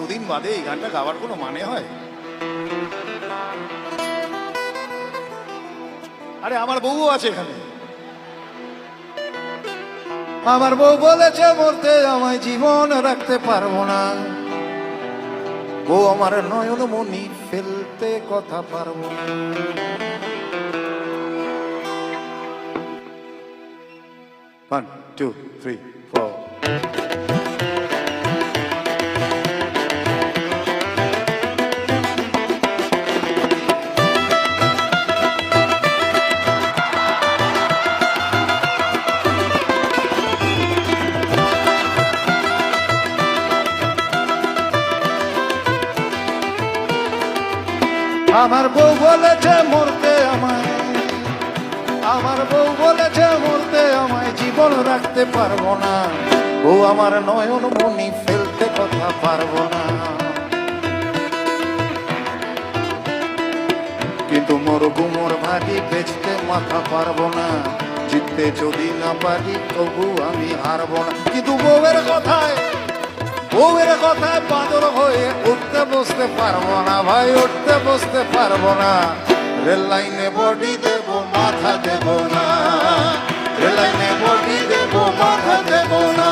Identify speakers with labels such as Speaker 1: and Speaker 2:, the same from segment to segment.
Speaker 1: দুদিন বাদে এই গানটা গাওয়ার কোনো মানে হয়? আরে আমার বউও আছে এখানে। আমার বউ বলেছে মরতে আমায় জীবন রাখতে পারবো না, বউ আমার নয়ন মনি ফেলতে কথা পারবো না। 1 2 3 4 আমার বউ বলেছে মরতে আমায়, আমার বউ বলেছে মরতে আমায় জীবন রাখতে পারবো না, বউ আমার নয়ন মনি ফেলতে কথা পারবো না। কিন্তু মোর গুমোর ভাগি বেচতে মাথা পারবো না, জিততে যদি না পারি তবু আমি হারবো না। কিন্তু বউয়ের কথায়, বউয়ের কথায় বাদর হয়ে উঠতে বসতে পারবো না ভাই, উঠতে বসতে পারবো না। রেল লাইনে বডি দেব মাথা দেব না, রেল লাইনে বডি দেব মাথা দেব না,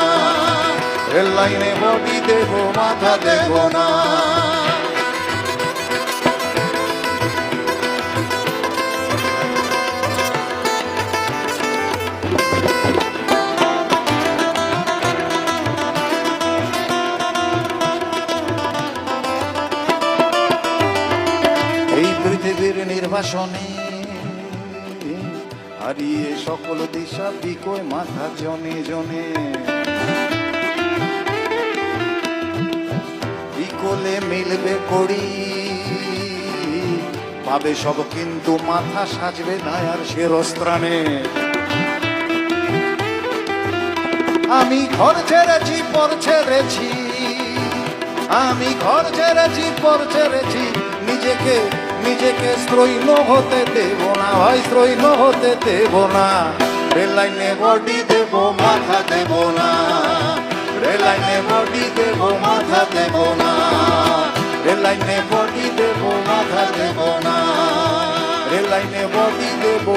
Speaker 1: রেল লাইনে বডি দেব মাথা দেব না। পৃথিবীর নির্বাসনে হারিয়ে সকল দিশা বিকয় মাথা জনে জনে, বিকলে মিলবে করি পাবে সব কিন্তু মাথা সাজবে না আর শিরস্ত্রাণে। আমি ঘর ছেড়েছি পর ছেড়েছি, আমি ঘর ছেড়েছি পর ছেড়েছি, নিজেকে নিজেকে স্ত্রৈণ হতে দেব না ভাই, স্ত্রৈণ হতে দেব না। রেল লাইনে বডি দেব মাথা দেব না, রেল লাইনে বডি দেব মাথা দেব না, রেল লাইনে বডি দেব মাথা দেব না, রেল লাইনে বডি দেব